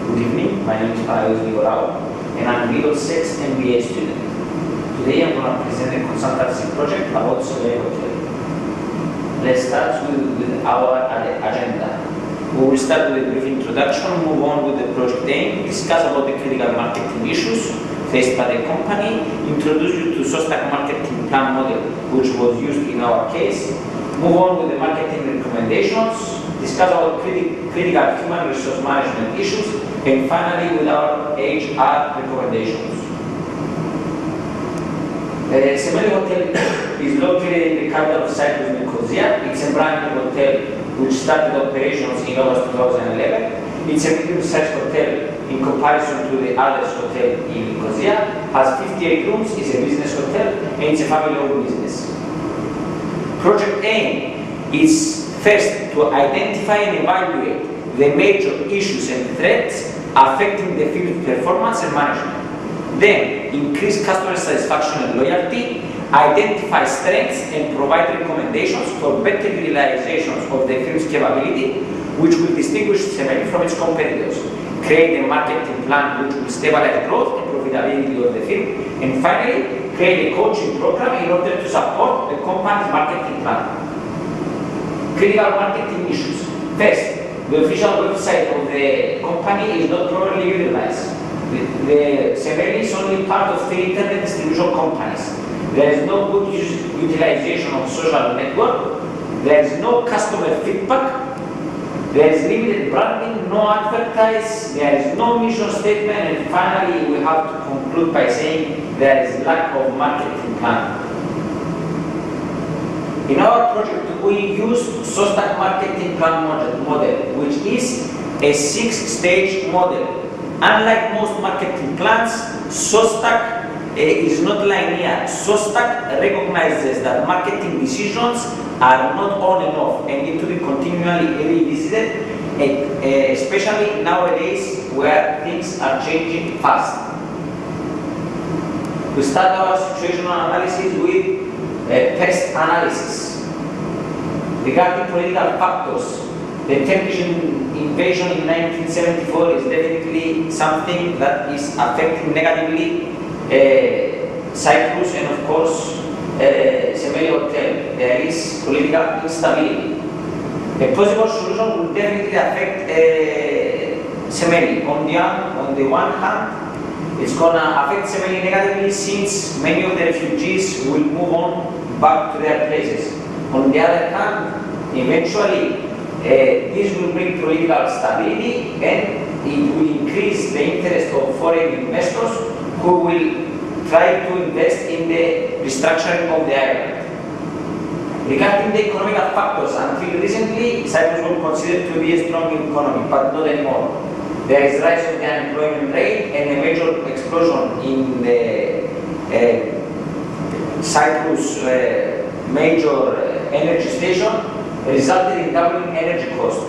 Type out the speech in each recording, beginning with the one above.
Good evening, my name is and I'm a level 6 MVI student. Today I'm going to present a consultancy project about Soleil Hotel. Let's start with our agenda. We will start with a brief introduction, move on with the project aim, discuss about the critical marketing issues faced by the company, introduce you to SOSTAC marketing plan model, which was used in our case, move on with the marketing recommendations, discuss about critical human resource management issues, and finally with our HR recommendations. Semeli Hotel is located in the capital of Cyprus, Nicosia. It's a brand new hotel which started operations in August 2011. It's a medium-sized hotel in comparison to the others hotel in Nicosia. Has 58 rooms, it's a business hotel, and it's a family-owned business. Project aim is first to identify and evaluate the major issues and threats affecting the field performance and management. Then, increase customer satisfaction and loyalty, identify strengths and provide recommendations for better utilization of the field's capability, which will distinguish Semeli from its competitors. Create a marketing plan which will stabilize growth and profitability of the field. And finally, create a coaching program in order to support the company's marketing plan. Critical marketing issues. First, the official website of the company is not properly utilized. The Semeli is only part of 3 internet distribution companies. There is no good utilization of social network. There is no customer feedback. There is limited branding, no advertise. There is no mission statement. And finally, we have to conclude by saying there is lack of marketing plan. In our project, we used SOSTAC marketing plan model, which is a 6-stage model. Unlike most marketing plans, SOSTAC is not linear. SOSTAC recognizes that marketing decisions are not on and off and need to be continually revisited, especially nowadays where things are changing fast. We start our situational analysis with pest analysis. Regarding political factors, the Turkish invasion in 1974 is definitely something that is affecting negatively Cyprus and of course Semeli Hotel. There is political instability. A possible solution will definitely affect Semeli. On the one hand, it's going to affect Semeli negatively since many of the refugees will move on back to their places. On the other hand, eventually this will bring political stability and it will increase the interest of foreign investors who will try to invest in the restructuring of the island. Regarding the economic factors, until recently, Cyprus was considered to be a strong economy, but not anymore. There is rise of the unemployment rate and a major explosion in the Cyprus major energy station resulted in doubling energy cost.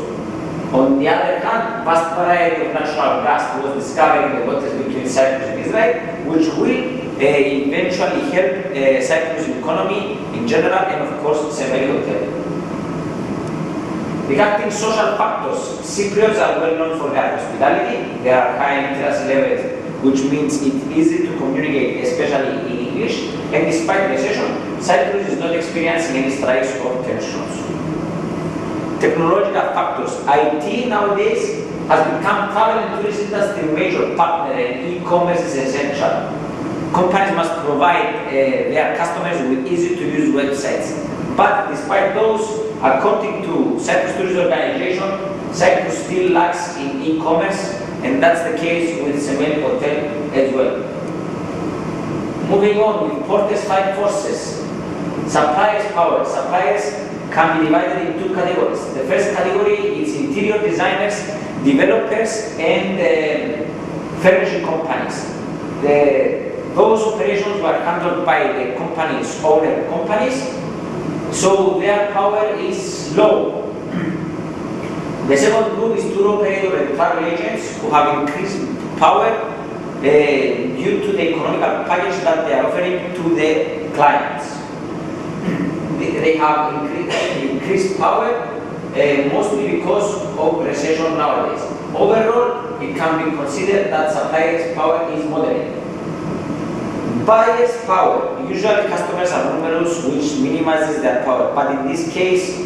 On the other hand, vast variety of natural gas was discovered in the waters between Cyprus and Israel, which will eventually help Cyprus economy in general and of course Semeli Hotel. Regarding social factors, Cypriots are well known for their hospitality. There are high literacy levels, which means it's easy to communicate, especially in English. And despite recession, Cyprus is not experiencing any strikes or tensions. Technological factors. IT nowadays has become travel and tourism industry major partner and e-commerce is essential. Companies must provide their customers with easy-to-use websites. But despite those, according to Cyprus Tourism Organization, Cyprus still lacks in e-commerce, and that's the case with Semeli Hotel as well. Moving on with Porter's 5 forces. Suppliers power. Suppliers can be divided in 2 categories. The first category is interior designers, developers, and furnishing companies. Those operations were handled by the company's owner companies, so their power is low. The second group is tour operators and travel agents who have increased power due to the economical package that they are offering to the clients. They have increased power mostly because of recession nowadays. Overall, it can be considered that supplier's power is moderate. Buyer's power, usually customers are numerous, which minimizes their power, but in this case,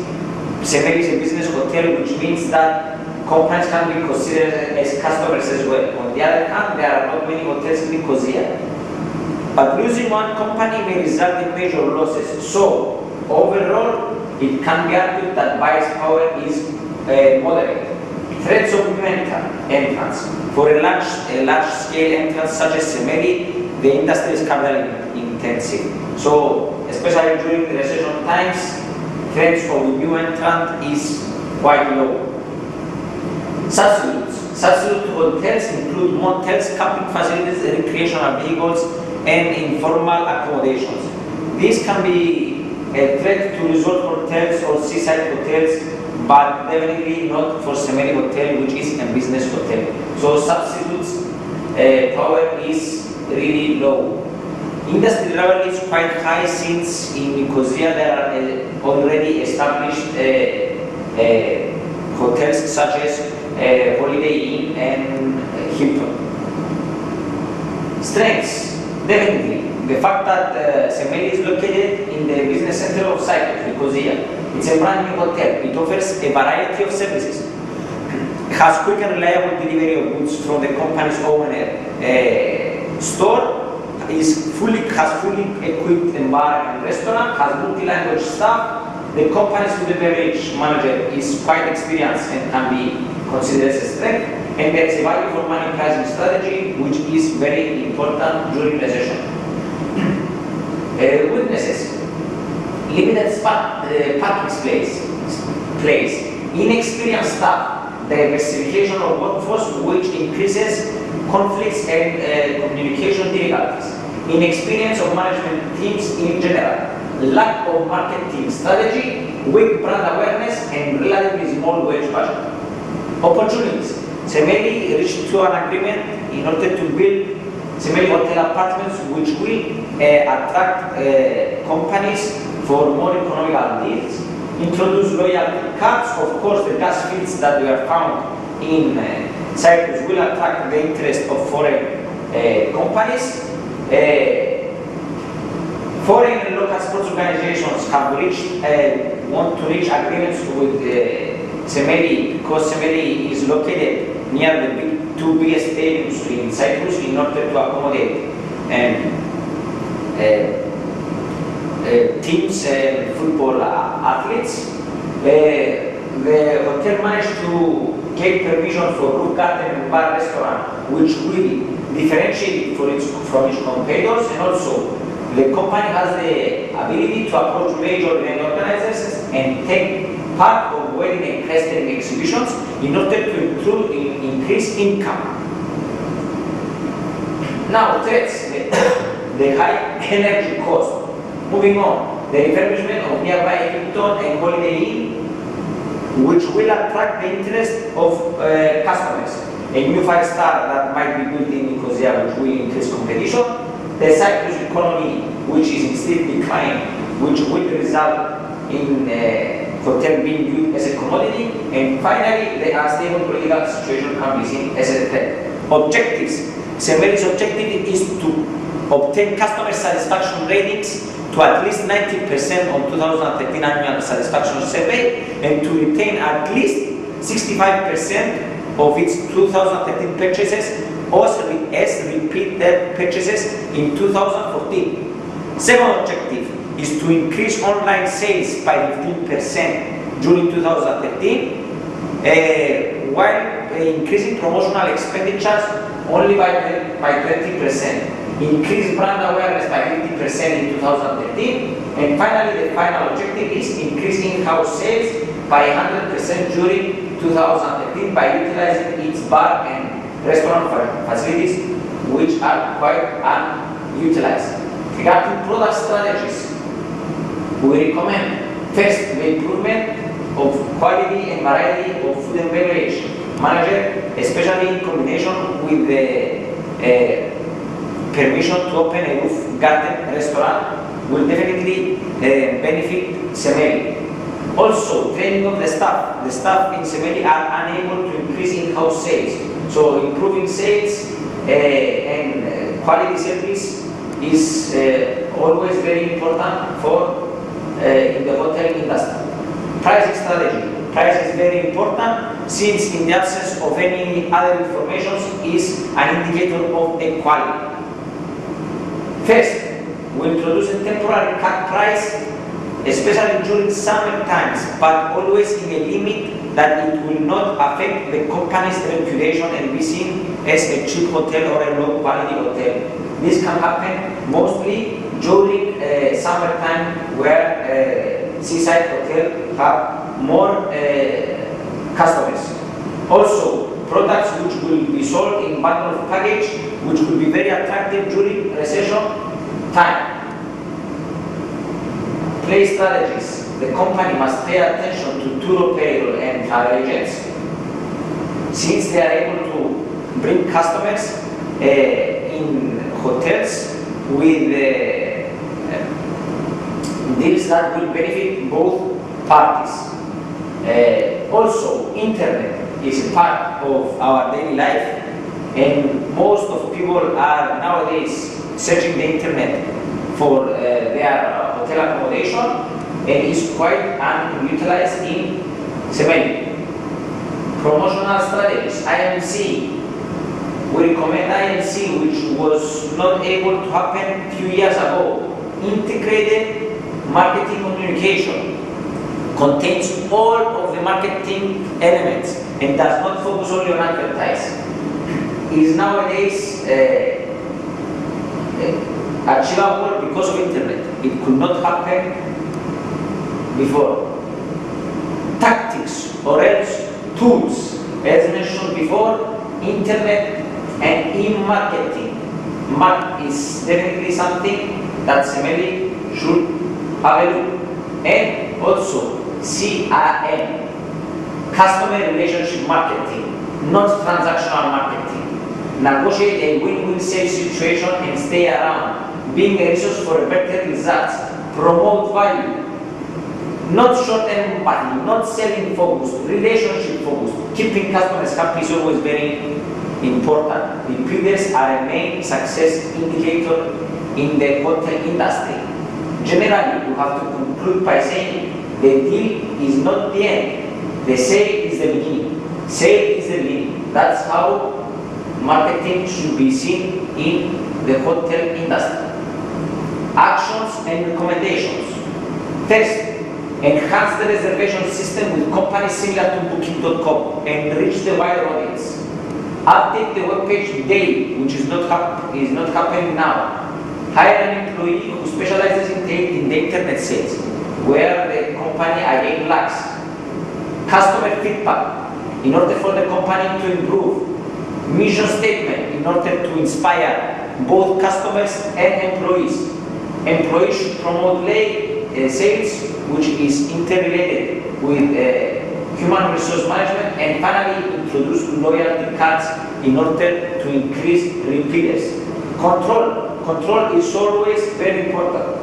Semeli is a business hotel, which means that companies can be considered as customers as well. On the other hand, there are not many hotels in Nicosia. But losing one company may result in major losses. So, overall, it can be argued that buyer's power is moderate. Threats of new entrants. For a large-scale entrance such as Semeli, the industry is capital intensive. So, especially during the recession times, threats of a new entrant is quite low. Substitutes. Substitute hotels include motels, camping facilities, recreational vehicles, and informal accommodations. These can be a threat to resort hotels or seaside hotels, but definitely not for Semeli Hotel, which is a business hotel. So substitutes power is really low. Industry level is quite high since in Nicosia there are already established hotels such as Holiday Inn and Hilton. Strengths, definitely. The fact that Semeli is located in the business center of Cyprus, Nicosia, it's a brand new hotel. It offers a variety of services. It has quick and reliable delivery of goods from the company's own store. Has fully equipped bar and restaurant, has multi-language staff. The company's food and beverage manager is quite experienced and can be considered as a strength. And there is a value for money pricing strategy, which is very important during recession. Weaknesses: limited parking space, inexperienced staff, diversification of workforce, which increases conflicts and communication difficulties, inexperience of management teams in general, lack of marketing strategy, weak brand awareness, and relatively small wage budget. Opportunities: Semeli reached to an agreement in order to build Semeli hotel apartments, which will attract companies for more economical deals, introduce loyalty cards. Of course, the gas fields that were found in Cyprus will attract the interest of foreign companies. Foreign and local sports organizations have want to reach agreements with Semeli, because Semeli is located near the two biggest stadiums in Cyprus in order to accommodate teams and football athletes. The hotel managed to get permission for roof garden and bar restaurant, which will differentiate from its competitors, and also the company has the ability to approach major event organizers and take part of wedding and catering exhibitions in order to increase income. Now, threats: the high energy cost. Moving on, the refurbishment of nearby Hilton and Holiday Inn, which will attract the interest of customers. A new 5-star that might be built in Nicosia, which will increase competition. The Cyprus economy, which is in steep decline, which will result in hotel being viewed as a commodity. And finally, the unstable political situation can be seen as a threat. Objectives: Semeli's objective is to obtain customer satisfaction ratings to at least 90% on 2013 annual satisfaction survey, and to retain at least 65% of its 2013 purchases as repeated purchases in 2014. Second objective is to increase online sales by 15% during 2013, while increasing promotional expenditures only by 20%. Increase brand awareness by 50% in 2013, and finally the final objective is increasing in-house sales by 100% during 2013 by utilizing its bar and restaurant facilities, which are quite unutilized. Regarding product strategies, we recommend first the improvement of quality and variety of food and beverage manager, especially in combination with the permission to open a roof garden restaurant will definitely benefit Semeli. Also, training of the staff. The staff in Semeli are unable to increase in-house sales. So improving sales and quality service is always very important for in the hotel industry. Pricing strategy. Price is very important since in the absence of any other information is an indicator of a quality. First, we introduce a temporary cut price, especially during summer times, but always in a limit that it will not affect the company's reputation and be seen as a cheap hotel or a low quality hotel. This can happen mostly during summertime where seaside hotels have more customers. Also, products which will be sold in bundle package, which will be very attractive during recession time. Play strategies. The company must pay attention to tour operator and travel agents, since they are able to bring customers in hotels with deals that will benefit both parties. Also, internet is a part of our daily life, and most of people are nowadays searching the internet for their hotel accommodation, and is quite unutilized in Semeli. Promotional strategies. IMC. We recommend IMC, which was not able to happen a few years ago. Integrated marketing communication contains all of the marketing elements and does not focus only on advertising. It is nowadays achievable because of internet. It could not happen before. Tactics or else tools, as mentioned before, internet and e-marketing is definitely something that Semeli should have a look. And also CRM, customer relationship marketing, not transactional marketing. Negotiate a win-win sales situation and stay around, being a resource for better results. Promote value, not short-term value, not selling focused, relationship focused. Keeping customers happy is always very important. Repeaters are a main success indicator in the hotel industry. Generally, you have to conclude by saying the deal is not the end, the sale is the beginning. Sale is the beginning. That's how marketing should be seen in the hotel industry. Actions and recommendations. First, enhance the reservation system with companies similar to Booking.com and reach the wider audience. Update the webpage daily, which is not happening now. Hire an employee who specializes in the internet sales, where the company again lacks. Customer feedback, in order for the company to improve. Mission statement, in order to inspire both customers and employees. Employees should promote sales, which is interrelated with human resource management, and finally introduce loyalty cards in order to increase repeaters. Control is always very important.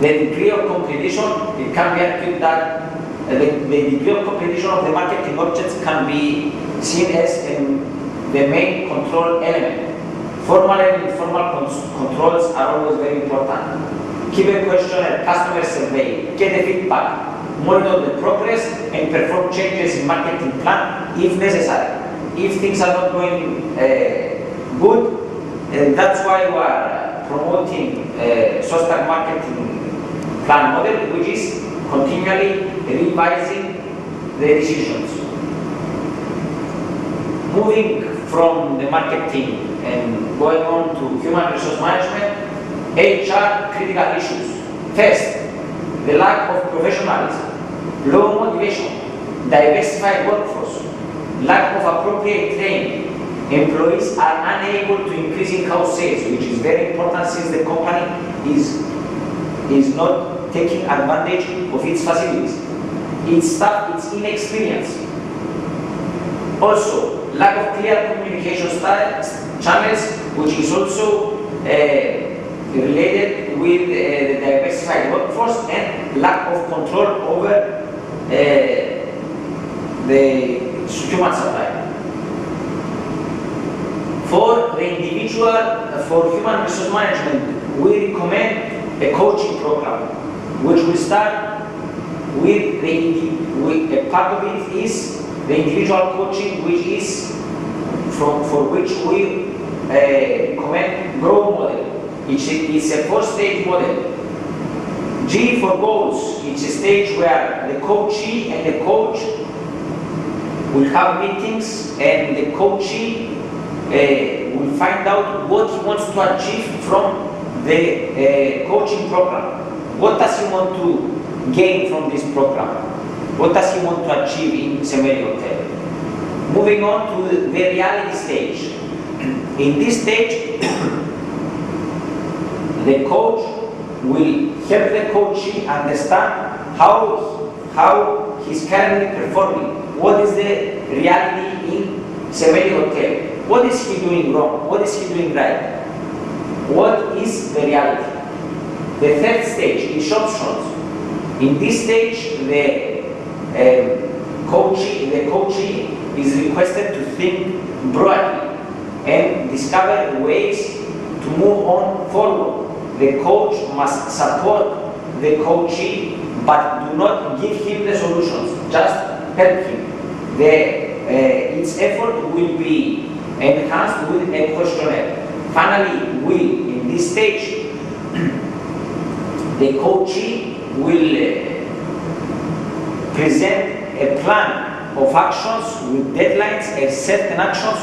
The degree of competition, it can be argued that the degree of competition of the marketing objects can be seen as the main control element. Formal and informal controls are always very important. Keep a questionnaire, customer survey, get the feedback, monitor the progress, and perform changes in marketing plan if necessary. If things are not going good, that's why we are promoting SOSTAC marketing plan model, which is continually revising the decisions. Moving from the marketing and going on to human resource management, HR critical issues. First, the lack of professionalism, low motivation, diversified workforce, lack of appropriate training. Employees are unable to increase in-house sales, which is very important since the company is not taking advantage of its facilities. Its staff is inexperienced. Also, lack of clear communication channels, which is also related with the diversified workforce, and lack of control over the human supply. For the individual, for human resource management, we recommend a coaching program, which will start with a part of it is the individual coaching, which is for which we recommend growth model. It's a 4-stage model. G for goals. It's a stage where the coachee and the coach will have meetings, and the coachee will find out what he wants to achieve from the coaching program. What does he want to gain from this program? What does he want to achieve in Semeli Hotel? Moving on to the reality stage. In this stage, the coach will help the coachee understand how he's currently performing. What is the reality in Semeli Hotel? What is he doing wrong? What is he doing right? What is the reality? The third stage is options. In this stage, the coachee is requested to think broadly and discover ways to move on forward. The coach must support the coachee, but do not give him the solutions, just help him. Its effort will be enhanced with a questionnaire. Finally, in this stage, the coachee will present a plan of actions with deadlines and certain actions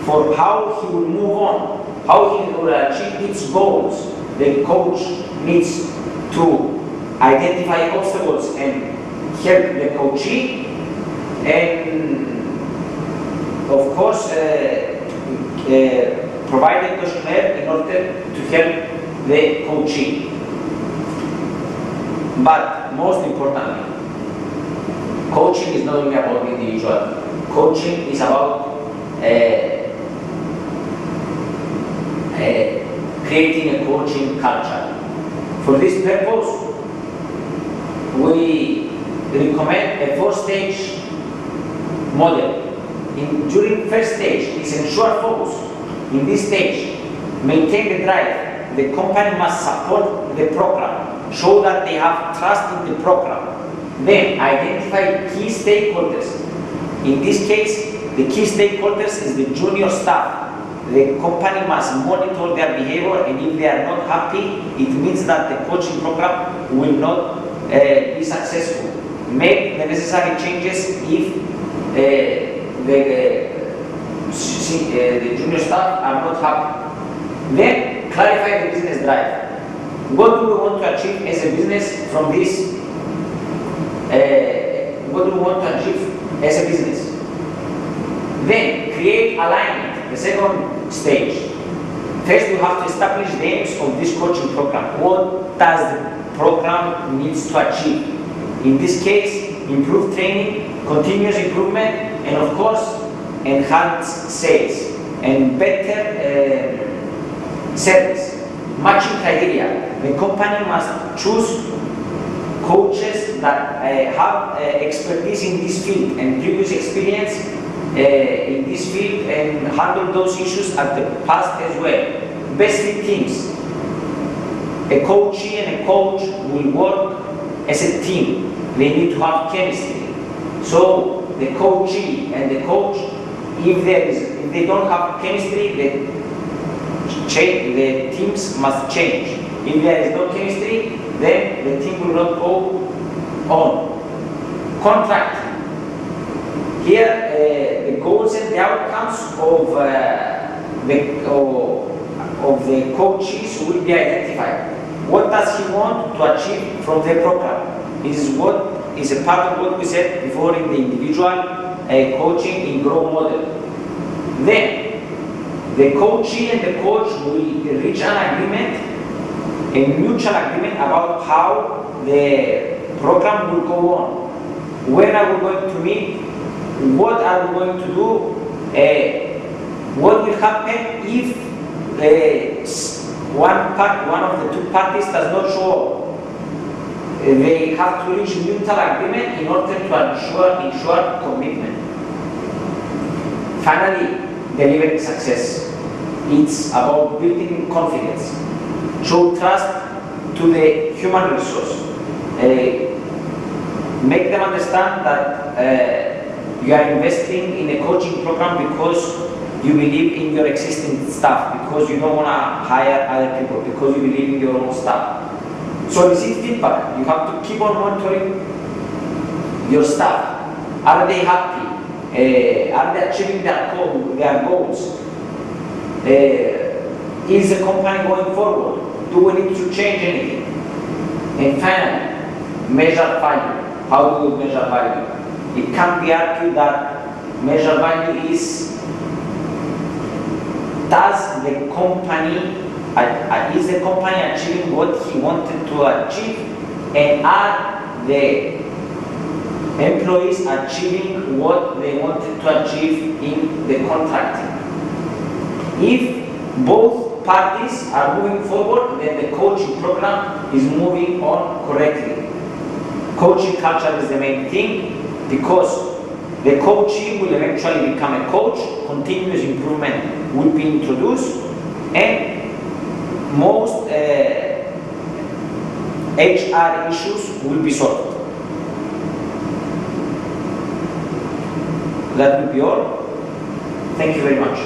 for how he will move on, how he will achieve its goals. The coach needs to identify obstacles and help the coachee, and of course provide a questionnaire in order to help the coachee. But most importantly, coaching is not only about the individual. Coaching is about creating a coaching culture. For this purpose, we recommend a 4-stage model. During first stage is ensure focus. In this stage, maintain the drive. The company must support the program, show that they have trust in the program. Then identify key stakeholders. In this case, the key stakeholders is the junior staff. The company must monitor their behavior, and if they are not happy, it means that the coaching program will not be successful. Make the necessary changes if the junior staff are not happy. Then clarify the business drive. What do we want to achieve as a business from this? What do we want to achieve as a business? Then create alignment. The second stage. First, you have to establish the aims of this coaching program. What does the program needs to achieve? In this case, improve training, continuous improvement, and of course, enhance sales and better service. Matching criteria. The company must choose coaches that have expertise in this field and previous experience in this field, and handle those issues at the past as well. Best fit teams. A coachee and a coach will work as a team. They need to have chemistry. So the coachee and the coach, if they don't have chemistry, the teams must change. If there is no chemistry, then the team will not go on. Contract. Here, the goals and the outcomes of the coaches will be identified. What does he want to achieve from the program? This is what is a part of what we said before in the individual coaching in growth model. Then, the coachee and the coach will reach an agreement, a mutual agreement about how the program will go on. When are we going to meet? What are we going to do? What will happen if one of the two parties does not show up? They have to reach mutual agreement in order to ensure commitment. Finally, delivering success. It's about building confidence. Show trust to the human resource. Make them understand that you are investing in a coaching program because you believe in your existing staff, because you don't want to hire other people, because you believe in your own staff. So receive feedback. You have to keep on monitoring your staff. Are they happy? Are they achieving their goals? Is the company going forward? Do we need to change anything? And finally, measure value. How do we measure value? It can be argued that measure value is, does the company achieving what he wanted to achieve, and are the employees achieving what they wanted to achieve in the contracting? If both parties are moving forward, then the coaching program is moving on correctly. Coaching culture is the main thing, because the coachee will eventually become a coach, continuous improvement will be introduced, and most HR issues will be solved. That will be all. Thank you very much.